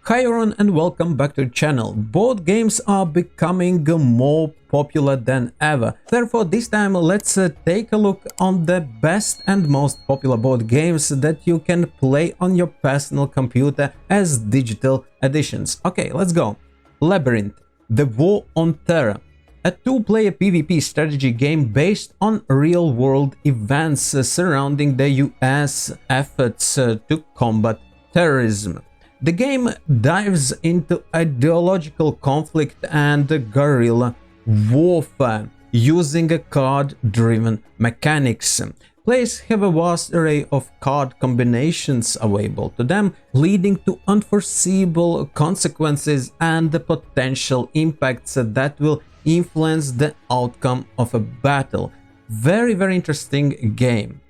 Hi everyone and welcome back to the channel. Board games are becoming more popular than ever. Therefore, this time let's take a look on the best and most popular board games that you can play on your personal computer as digital editions. Okay, let's go. Labyrinth, The War on Terror. A two-player PvP strategy game based on real-world events surrounding the US efforts to combat terrorism. The game dives into ideological conflict and guerrilla warfare using a card-driven mechanics. Players have a vast array of card combinations available to them, leading to unforeseeable consequences and the potential impacts that will influence the outcome of a battle. Very interesting game.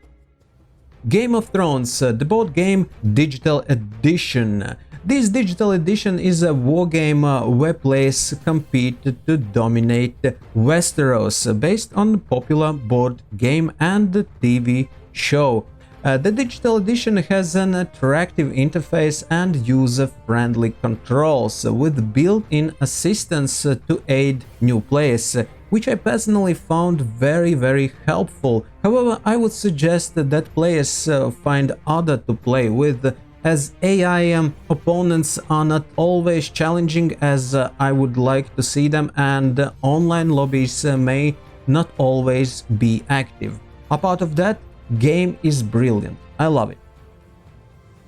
Game of Thrones, the board game digital edition. This digital edition is a wargame where players compete to dominate Westeros based on popular board game and TV show. The digital edition has an attractive interface and user-friendly controls with built-in assistance to aid new players, which I personally found very helpful. However, I would suggest that players find other to play with, as AI opponents are not always challenging as I would like to see them, and online lobbies may not always be active. Apart of that, game is brilliant. I love it.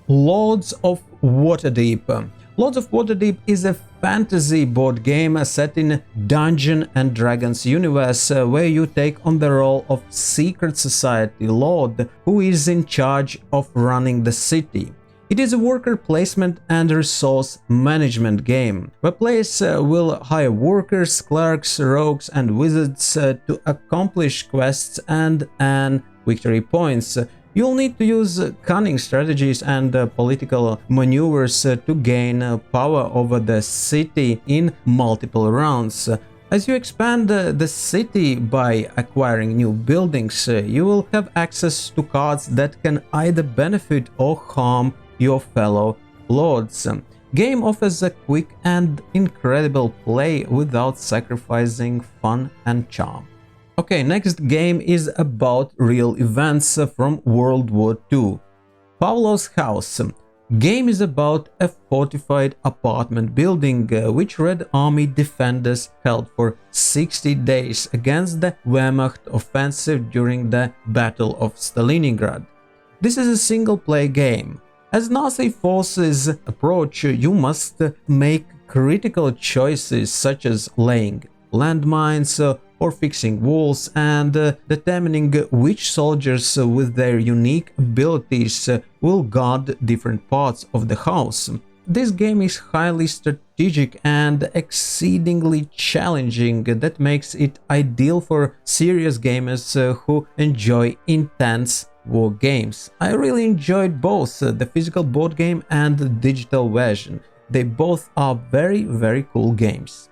Lords of Waterdeep. Lords of Waterdeep is a fantasy board game set in Dungeons and Dragons universe where you take on the role of secret society lord who is in charge of running the city. It is a worker placement and resource management game, where players will hire workers, clerks, rogues and wizards to accomplish quests and earn victory points. You'll need to use cunning strategies and political maneuvers to gain power over the city in multiple rounds. As you expand the city by acquiring new buildings, you will have access to cards that can either benefit or harm your fellow lords. Game offers a quick and incredible play without sacrificing fun and charm. Okay, next game is about real events from World War II. Pavlov's House. Game is about a fortified apartment building which Red Army defenders held for 60 days against the Wehrmacht offensive during the Battle of Stalingrad. This is a single-player game. As Nazi forces approach, you must make critical choices such as laying landmines or fixing walls and determining which soldiers with their unique abilities will guard different parts of the house. This game is highly strategic and exceedingly challenging, that makes it ideal for serious gamers who enjoy intense war games. I really enjoyed both the physical board game and the digital version. They both are very cool games.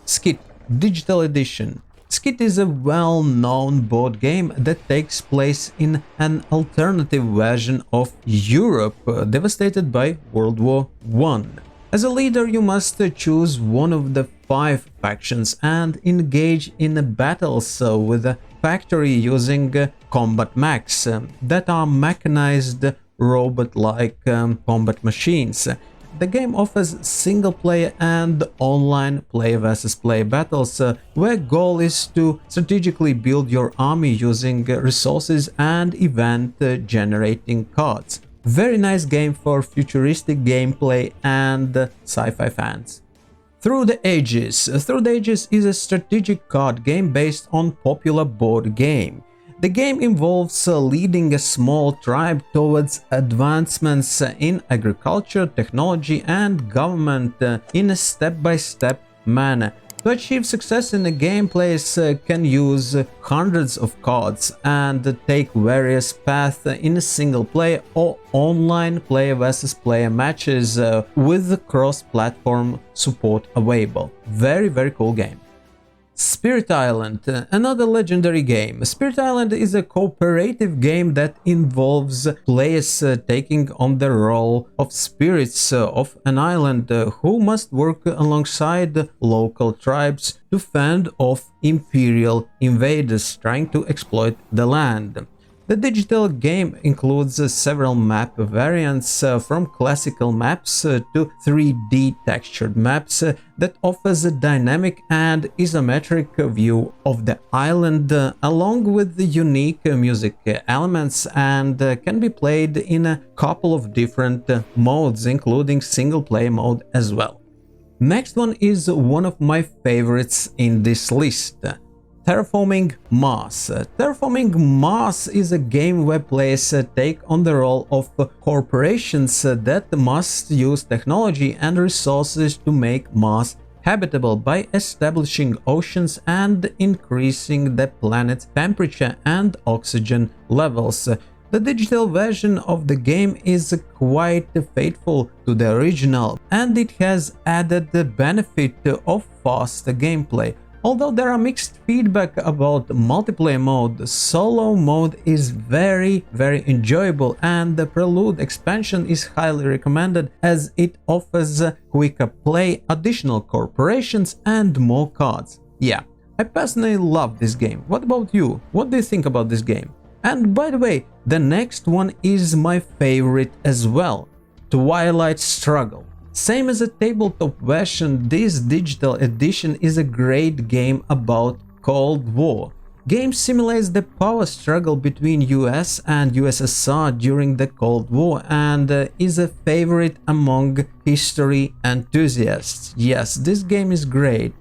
Scythe Digital Edition. Scythe is a well-known board game that takes place in an alternative version of Europe devastated by World War I. As a leader, you must choose one of the 5 factions and engage in battles with a factory using combat mechs that are mechanized robot-like combat machines. The game offers single-player and online player versus player battles where goal is to strategically build your army using resources and event-generating cards. Very nice game for futuristic gameplay and sci-fi fans. Through the Ages. Through the Ages is a strategic card game based on popular board game. The game involves leading a small tribe towards advancements in agriculture, technology and government in a step-by-step manner. To achieve success in the game, players can use hundreds of cards and take various paths in a single player or online player versus player matches with cross-platform support available. Very cool game. Spirit Island, another legendary game. Spirit Island is a cooperative game that involves players taking on the role of spirits of an island who must work alongside local tribes to fend off imperial invaders trying to exploit the land. The digital game includes several map variants from classical maps to 3D textured maps that offers a dynamic and isometric view of the island along with the unique music elements, and can be played in a couple of different modes, including single player mode as well. Next one is one of my favorites in this list. Terraforming Mars. Terraforming Mars is a game where players take on the role of corporations that must use technology and resources to make Mars habitable by establishing oceans and increasing the planet's temperature and oxygen levels. The digital version of the game is quite faithful to the original, and it has added the benefit of fast gameplay. Although there are mixed feedback about multiplayer mode, solo mode is very enjoyable, and the Prelude expansion is highly recommended as it offers quicker play, additional corporations and more cards. Yeah, I personally love this game. What about you? What do you think about this game? And by the way, the next one is my favorite as well, Twilight Struggle. Same as a tabletop version, this digital edition is a great game about Cold War. Game simulates the power struggle between US and USSR during the Cold War and is a favorite among history enthusiasts. Yes, this game is great.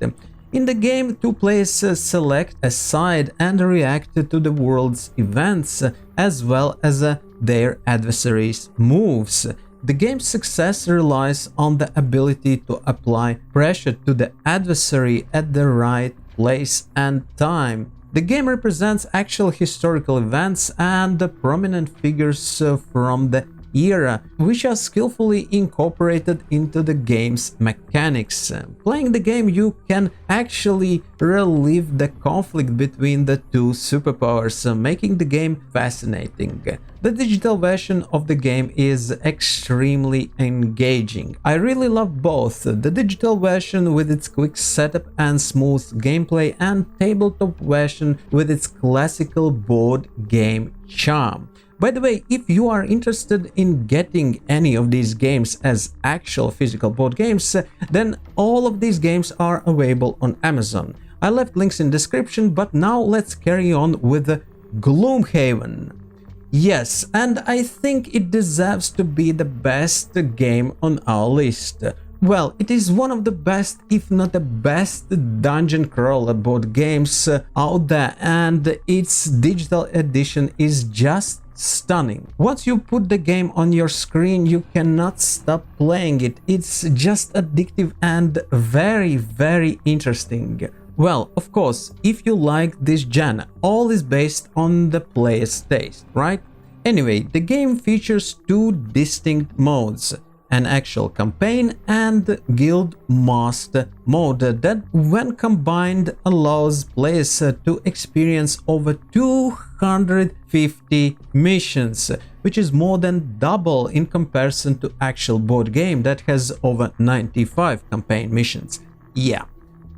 In the game, two players select a side and react to the world's events as well as their adversaries' moves. The game's success relies on the ability to apply pressure to the adversary at the right place and time. The game represents actual historical events and the prominent figures from the era, which are skillfully incorporated into the game's mechanics. Playing the game, you can actually relive the conflict between the two superpowers, making the game fascinating. The digital version of the game is extremely engaging. I really love both the digital version with its quick setup and smooth gameplay, and tabletop version with its classical board game charm. By the way, if you are interested in getting any of these games as actual physical board games, then all of these games are available on Amazon. I left links in description, but now let's carry on with Gloomhaven. Yes, and I think it deserves to be the best game on our list. Well, it is one of the best, if not the best, dungeon crawler board games out there, and its digital edition is just stunning. Once you put the game on your screen, you cannot stop playing it. It's just addictive and very interesting. Well, of course, if you like this genre, all is based on the player's taste, right? Anyway, the game features two distinct modes, an actual campaign and guild master mode that, when combined, allows players to experience over 250 missions, which is more than double in comparison to actual board game that has over 95 campaign missions. Yeah.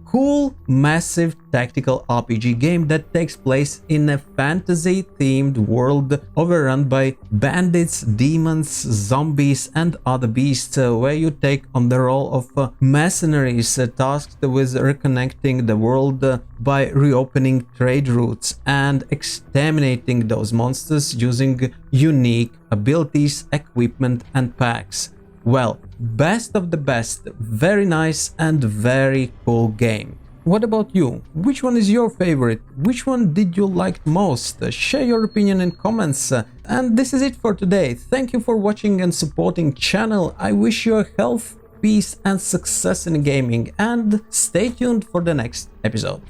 Cool, massive tactical RPG game that takes place in a fantasy-themed world overrun by bandits, demons, zombies and other beasts, where you take on the role of mercenaries tasked with reconnecting the world by reopening trade routes and exterminating those monsters using unique abilities, equipment and packs. Well, best of the best, very nice and very cool game. What about you? Which one is your favorite? Which one did you like most? Share your opinion in comments. And this is it for today. Thank you for watching and supporting channel. I wish you health, peace and success in gaming, and stay tuned for the next episode.